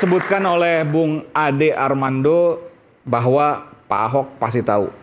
disebutkan oleh Bung Ade Armando bahwa Pak Ahok pasti tahu.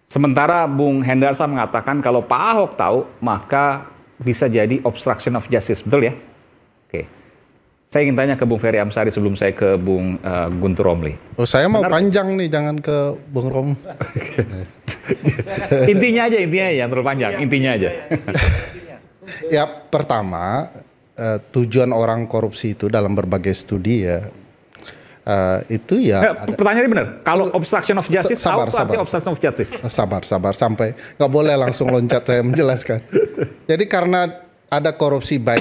Sementara Bung Hendarsa mengatakan kalau Pak Ahok tahu, maka bisa jadi obstruction of justice. Betul ya? Oke. Saya ingin tanya ke Bung Ferry Amsari sebelum saya ke Bung Guntur Romli. Oh, saya mau panjang nih, jangan ke Bung Rom. Intinya aja yang terlalu panjang. Intinya aja. Ya, pertama, tujuan orang korupsi itu dalam berbagai studi ya, itu ya. Pertanyaannya benar. Kalau obstruction of justice, sabar. Obstruction of justice. Sabar sampai nggak boleh langsung loncat saya menjelaskan. Jadi karena ada korupsi by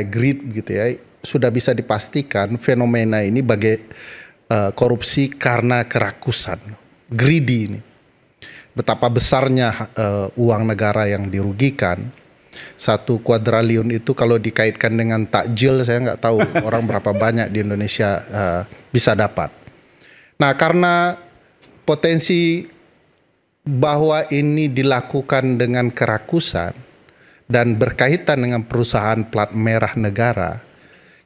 greed gitu ya, sudah bisa dipastikan fenomena ini sebagai korupsi karena kerakusan, greedy ini. Betapa besarnya uang negara yang dirugikan. 1 kuadriliun itu kalau dikaitkan dengan takjil, saya nggak tahu orang berapa banyak di Indonesia bisa dapat. Nah, karena potensi bahwa ini dilakukan dengan kerakusan dan berkaitan dengan perusahaan plat merah negara,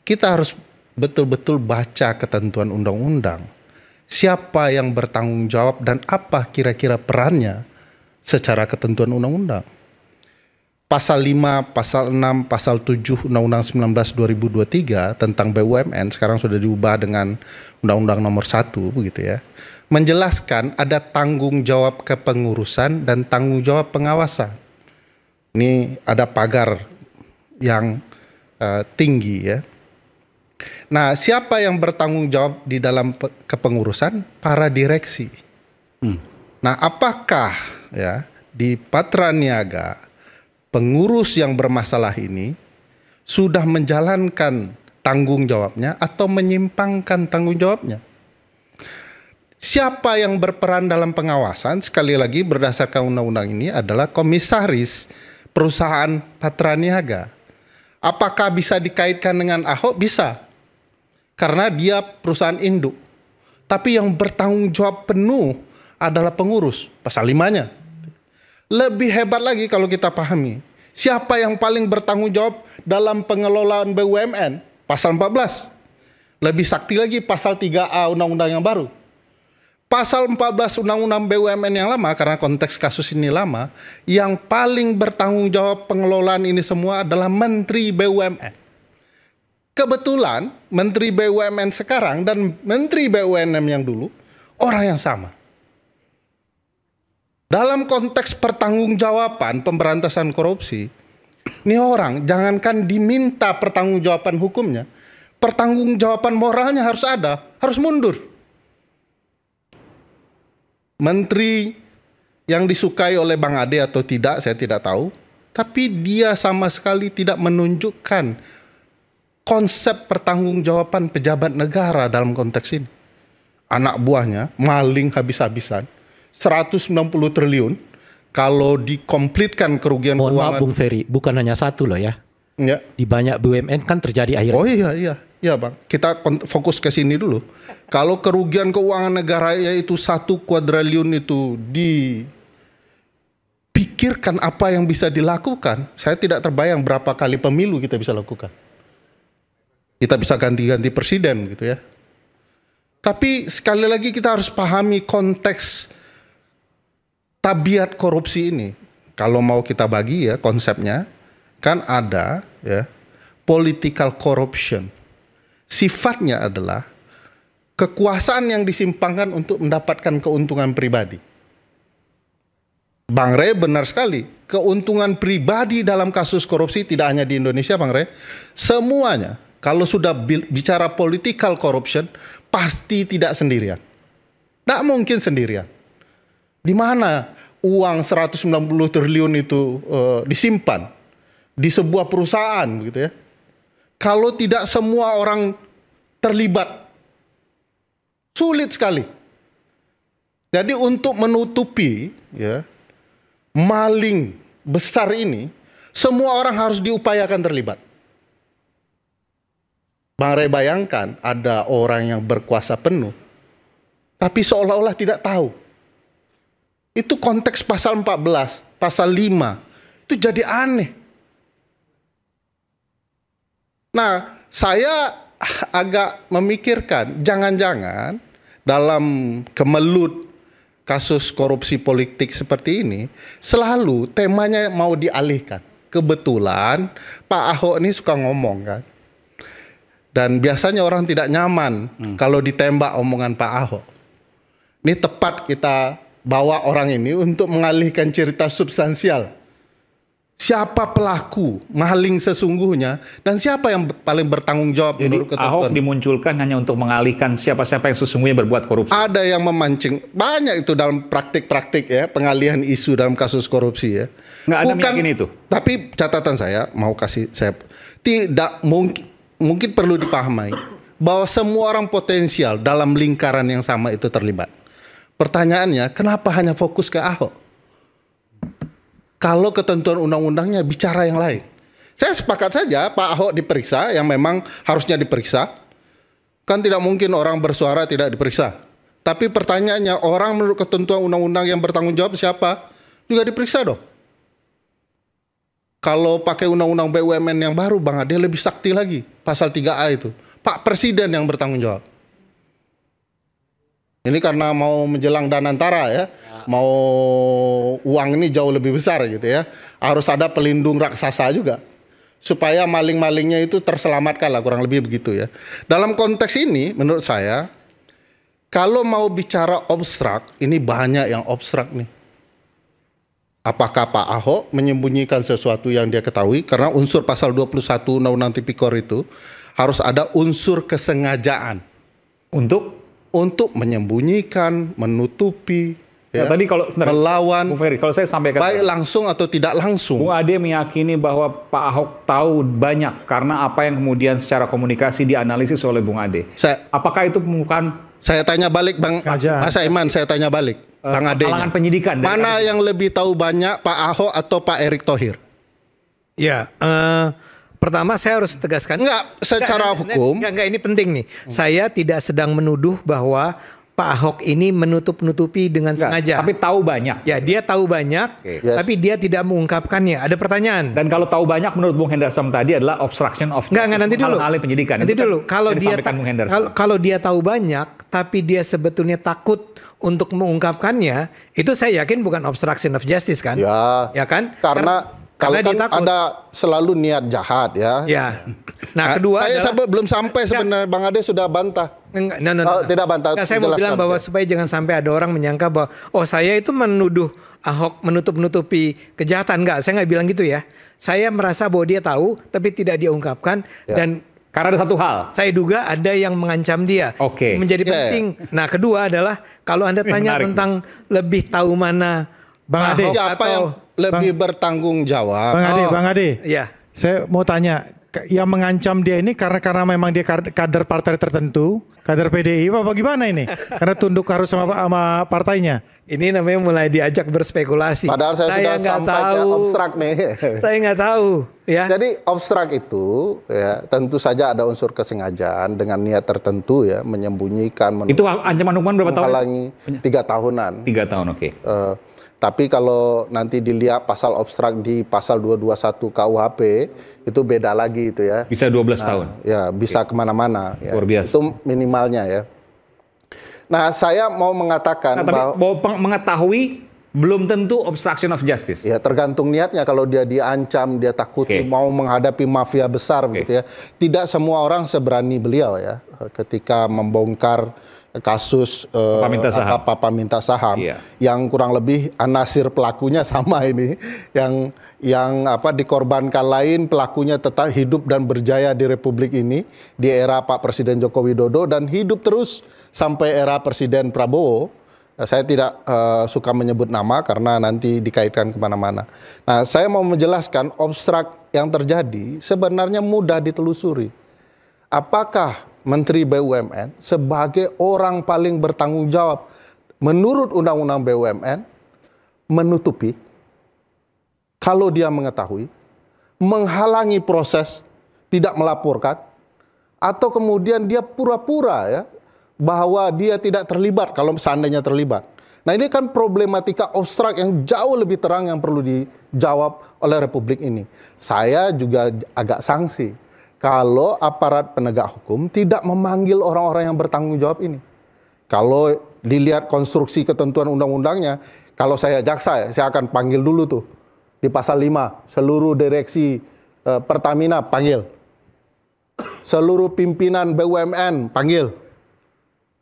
kita harus betul-betul baca ketentuan undang-undang. Siapa yang bertanggung jawab dan apa kira-kira perannya secara ketentuan undang-undang. Pasal 5, Pasal 6, Pasal 7 Undang-Undang 19 2023 tentang BUMN sekarang sudah diubah dengan Undang-Undang nomor 1 begitu ya. Menjelaskan ada tanggung jawab kepengurusan dan tanggung jawab pengawasan. Ini ada pagar yang tinggi ya. Nah, siapa yang bertanggung jawab di dalam kepengurusan? Para direksi. Nah, apakah ya di Patra Niaga pengurus yang bermasalah ini sudah menjalankan tanggung jawabnya atau menyimpangkan tanggung jawabnya? Siapa yang berperan dalam pengawasan? Sekali lagi berdasarkan undang-undang ini adalah komisaris perusahaan Patra Niaga. Apakah bisa dikaitkan dengan Ahok? Bisa. Karena dia perusahaan induk. Tapi yang bertanggung jawab penuh adalah pengurus, pasal 5-nya. Lebih hebat lagi kalau kita pahami, siapa yang paling bertanggung jawab dalam pengelolaan BUMN? Pasal 14. Lebih sakti lagi pasal 3A undang-undang yang baru. Pasal 14 undang-undang BUMN yang lama, karena konteks kasus ini lama, yang paling bertanggung jawab pengelolaan ini semua adalah Menteri BUMN. Kebetulan Menteri BUMN sekarang dan Menteri BUMN yang dulu orang yang sama. Dalam konteks pertanggungjawaban pemberantasan korupsi, ini orang jangankan diminta pertanggungjawaban hukumnya, pertanggungjawaban moralnya harus ada, harus mundur. Menteri yang disukai oleh Bang Ade atau tidak, saya tidak tahu, tapi dia sama sekali tidak menunjukkan konsep pertanggungjawaban pejabat negara dalam konteks ini. Anak buahnya maling habis-habisan. 190 triliun kalau dikomplitkan kerugian Mohon keuangan. maaf Bung Ferry, bukan hanya satu loh ya. Ya. Di banyak BUMN kan terjadi akhirnya. Oh iya Bang. Kita fokus ke sini dulu. Kalau kerugian keuangan negara yaitu 1 kuadriliun itu dipikirkan apa yang bisa dilakukan, saya tidak terbayang berapa kali pemilu kita bisa lakukan. Kita bisa ganti-ganti presiden gitu ya. Tapi sekali lagi kita harus pahami konteks tabiat korupsi ini. Kalau mau kita bagi ya konsepnya, kan ada ya political corruption. Sifatnya adalah kekuasaan yang disimpangkan untuk mendapatkan keuntungan pribadi. Bang Rey benar sekali, keuntungan pribadi dalam kasus korupsi tidak hanya di Indonesia Bang Rey, semuanya kalau sudah bicara political corruption pasti tidak sendirian. Tidak mungkin sendirian. Di mana uang 190 triliun itu disimpan di sebuah perusahaan gitu ya. Kalau tidak semua orang terlibat, sulit sekali. Jadi untuk menutupi ya maling besar ini, semua orang harus diupayakan terlibat. Bang Rey bayangkan ada orang yang berkuasa penuh, tapi seolah-olah tidak tahu. Itu konteks pasal 14, pasal 5. Itu jadi aneh. Nah, saya agak memikirkan jangan-jangan dalam kemelut kasus korupsi politik seperti ini selalu temanya mau dialihkan. Kebetulan Pak Ahok ini suka ngomong kan. Dan biasanya orang tidak nyaman kalau ditembak omongan Pak Ahok. Ini tepat kita bawa orang ini untuk mengalihkan cerita substansial. Siapa pelaku maling sesungguhnya dan siapa yang paling bertanggung jawab menurut Jadi ketentuan. Ahok dimunculkan hanya untuk mengalihkan siapa-siapa yang sesungguhnya berbuat korupsi. Ada yang memancing, banyak itu dalam praktik-praktik ya, pengalihan isu dalam kasus korupsi ya. Nggak ada meyakini itu. Tapi catatan saya mau kasih saya tidak mungkin perlu dipahami bahwa semua orang potensial dalam lingkaran yang sama itu terlibat. Pertanyaannya, kenapa hanya fokus ke Ahok? Kalau ketentuan undang-undangnya bicara yang lain. Saya sepakat saja Pak Ahok diperiksa yang memang harusnya diperiksa. Kan tidak mungkin orang bersuara tidak diperiksa. Tapi pertanyaannya, orang menurut ketentuan undang-undang yang bertanggung jawab siapa? Juga diperiksa dong. Kalau pakai undang-undang BUMN yang baru Bang Ade lebih sakti lagi. Pasal 3A itu. Pak Presiden yang bertanggung jawab. Ini karena mau menjelang Danantara ya. Mau uang ini jauh lebih besar gitu ya. Harus ada pelindung raksasa juga. Supaya maling-malingnya itu terselamatkan lah, kurang lebih begitu ya. Dalam konteks ini menurut saya, kalau mau bicara abstrak, ini banyak yang abstrak nih. Apakah Pak Ahok menyembunyikan sesuatu yang dia ketahui? Karena unsur pasal 21 Undang-Undang Tipikor itu harus ada unsur kesengajaan. Untuk menyembunyikan, menutupi, ya, tadi kalau melawan, Bung Ferry, kalau saya sampaikan baik langsung atau tidak langsung. Bung Ade meyakini bahwa Pak Ahok tahu banyak karena apa yang kemudian secara komunikasi dianalisis oleh Bung Ade. Apakah itu bukan? Saya tanya balik Bang Mas Aiman, saya tanya balik Bang Ade. Kalangan penyidikan. Mana yang lebih tahu banyak, Pak Ahok atau Pak Erick Thohir? Ya, pertama saya harus tegaskan. Enggak, secara hukum. Enggak, ini penting nih. Saya tidak sedang menuduh bahwa Pak Ahok ini menutup-nutupi dengan sengaja. Tapi tahu banyak. Ya, dia tahu banyak, tapi dia tidak mengungkapkannya. Ada pertanyaan. Dan kalau tahu banyak menurut Bung Hendarsam tadi adalah obstruction of nanti dulu. hal-hal penyidikan. Nanti dulu. Kalau dia tahu banyak, tapi dia sebetulnya takut untuk mengungkapkannya, itu saya yakin bukan obstruction of justice kan? Ya kan? Karena dia kan ada selalu niat jahat ya. Ya. Nah, kedua saya belum sampai sebenarnya Bang Ade sudah bantah. Tidak bantah. Saya mau bilang bahwa supaya jangan sampai ada orang menyangka bahwa saya itu menuduh Ahok menutup-nutupi kejahatan. Enggak, saya nggak bilang gitu ya. Saya merasa bahwa dia tahu tapi tidak dia ungkapkan dan karena ada satu hal. Saya duga ada yang mengancam dia. Menjadi penting. Nah, kedua adalah kalau Anda tanya tentang lebih tahu mana Bang Ade, siapa yang lebih bertanggung jawab? Bang Ade. Ya. Saya mau tanya, yang mengancam dia ini karena memang dia kader partai tertentu, kader PDI apa gimana ini? Karena tunduk harus sama partainya. Ini namanya mulai diajak berspekulasi. Padahal saya sudah sampai ke abstrak nih. Saya nggak tahu. Ya. Jadi abstrak itu ya tentu saja ada unsur kesengajaan dengan niat tertentu ya, menyembunyikan. Itu ancaman hukuman berapa tahun? Menghalangi 3 tahunan. 3 tahun, oke. Tapi kalau nanti dilihat pasal abstrak di pasal 221 KUHP itu beda lagi itu ya. Bisa 12 tahun. Ya bisa kemana-mana. Ya. Luar biasa. Itu minimalnya ya. Nah saya mau mengatakan bahwa mengetahui belum tentu obstruction of justice. Ya tergantung niatnya. Kalau dia diancam, dia takut mau menghadapi mafia besar gitu ya. Tidak semua orang seberani beliau ya ketika membongkar kasus Papa minta saham yang kurang lebih anasir pelakunya sama ini yang dikorbankan lain, pelakunya tetap hidup dan berjaya di Republik ini di era Pak Presiden Joko Widodo dan hidup terus sampai era Presiden Prabowo. Saya tidak suka menyebut nama karena nanti dikaitkan kemana-mana. Nah, saya mau menjelaskan obstrak yang terjadi sebenarnya mudah ditelusuri. Apakah Menteri BUMN sebagai orang paling bertanggung jawab menurut Undang-Undang BUMN menutupi, kalau dia mengetahui, menghalangi proses, tidak melaporkan, atau kemudian dia pura-pura ya bahwa dia tidak terlibat kalau seandainya terlibat. Nah ini kan problematika abstrak yang jauh lebih terang yang perlu dijawab oleh Republik ini. Saya juga agak sangsi kalau aparat penegak hukum tidak memanggil orang-orang yang bertanggung jawab ini. Kalau dilihat konstruksi ketentuan undang-undangnya, kalau saya jaksa ya, saya akan panggil dulu tuh di pasal 5, seluruh direksi Pertamina panggil. Seluruh pimpinan BUMN panggil.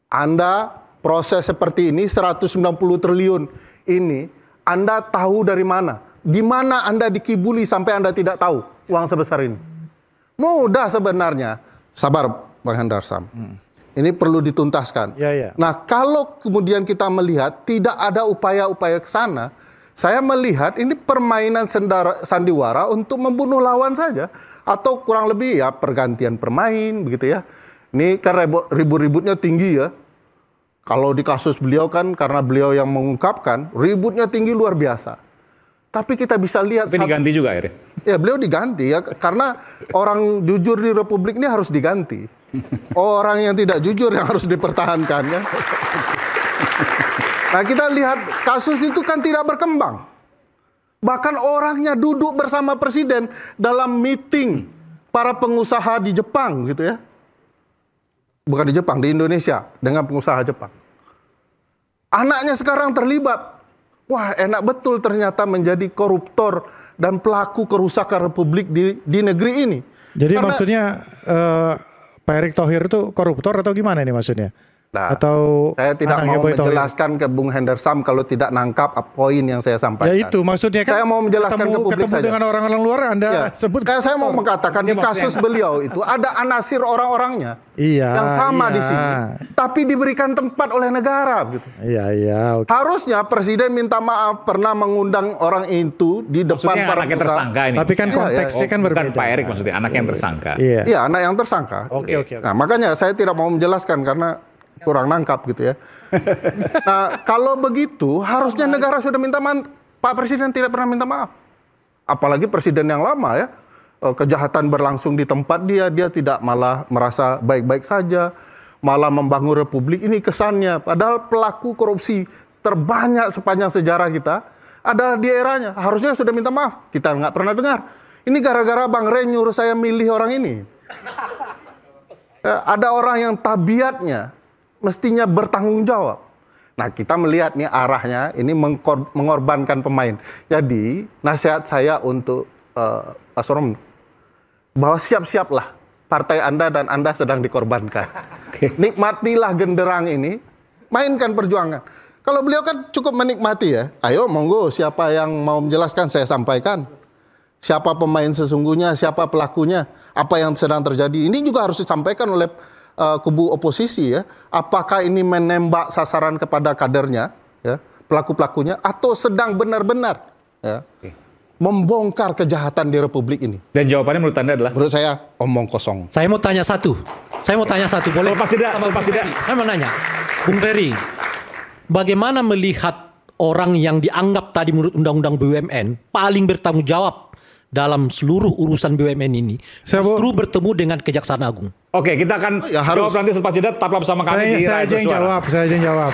Anda proses seperti ini 190 triliun ini Anda tahu dari mana? Di mana Anda dikibuli sampai Anda tidak tahu uang sebesar ini? Mudah sebenarnya. Sabar Bang Hendarsam. Ini perlu dituntaskan. Ya. Nah, kalau kemudian kita melihat tidak ada upaya-upaya ke sana, saya melihat ini permainan sandiwara untuk membunuh lawan saja. Atau kurang lebih ya pergantian permain begitu ya. Ini kan ribut-ributnya tinggi ya. Kalau di kasus beliau kan karena beliau yang mengungkapkan, ributnya tinggi luar biasa. Tapi kita bisa lihat... Tapi diganti juga akhirnya? Ya beliau diganti ya. Karena orang jujur di Republik ini harus diganti. Orang yang tidak jujur yang harus dipertahankan ya. Nah kita lihat kasus itu kan tidak berkembang. Bahkan orangnya duduk bersama presiden dalam meeting para pengusaha di Jepang gitu ya. Bukan di Jepang, di Indonesia dengan pengusaha Jepang. Anaknya sekarang terlibat. Wah enak betul ternyata menjadi koruptor dan pelaku kerusakan Republik di negeri ini. Jadi maksudnya Pak Erick Thohir itu koruptor atau gimana ini maksudnya? Nah, atau saya tidak mau menjelaskan ke Bung Hendarsam kalau tidak nangkap poin yang saya sampaikan. Ya itu maksudnya kan. Saya mau menjelaskan ke publik saja. Dengan orang-orang luar Anda sebut. Kayak saya mau mengatakan di kasus beliau itu ada anasir orang-orangnya yang sama di sini, tapi diberikan tempat oleh negara gitu. Iya. Okay. Harusnya presiden minta maaf pernah mengundang orang itu di depan para pengusaha. Tapi kan konteksnya kan berbeda. Bukan Pak Erick maksudnya, anak yang tersangka. Iya, anak yang tersangka. Oke. Nah, makanya saya tidak mau menjelaskan karena kurang nangkap gitu ya. Nah, kalau begitu harusnya negara sudah minta maaf. Pak Presiden tidak pernah minta maaf. Apalagi presiden yang lama ya. Kejahatan berlangsung di tempat dia tidak malah merasa baik-baik saja, malah membangun republik. Ini kesannya. Padahal pelaku korupsi terbanyak sepanjang sejarah kita adalah di eranya. Harusnya sudah minta maaf. Kita nggak pernah dengar. Ini gara-gara Bang Rey nyuruh saya milih orang ini. Ada orang yang tabiatnya mestinya bertanggung jawab. Nah kita melihat nih arahnya ini mengorbankan pemain. Jadi nasihat saya untuk Pak Sorom, bahwa siap-siaplah partai Anda dan Anda sedang dikorbankan. Nikmatilah genderang ini, mainkan perjuangan. Kalau beliau kan cukup menikmati ya. Ayo monggo siapa yang mau menjelaskan saya sampaikan. Siapa pemain sesungguhnya, siapa pelakunya, apa yang sedang terjadi. Ini juga harus disampaikan oleh kubu oposisi ya, apakah ini menembak sasaran kepada kadernya, ya, pelaku-pelakunya, atau sedang benar-benar ya, membongkar kejahatan di Republik ini. Dan jawabannya menurut Anda adalah? Menurut saya omong kosong. Saya mau tanya satu, boleh? Lepas tidak. Saya mau nanya, Bung Ferry, bagaimana melihat orang yang dianggap tadi menurut Undang-Undang BUMN paling bertanggung jawab dalam seluruh urusan BUMN ini, justru bertemu dengan Kejaksaan Agung? Oke, kita akan jawab nanti setelah jeda. Tetaplah bersama kami di Saya aja yang jawab.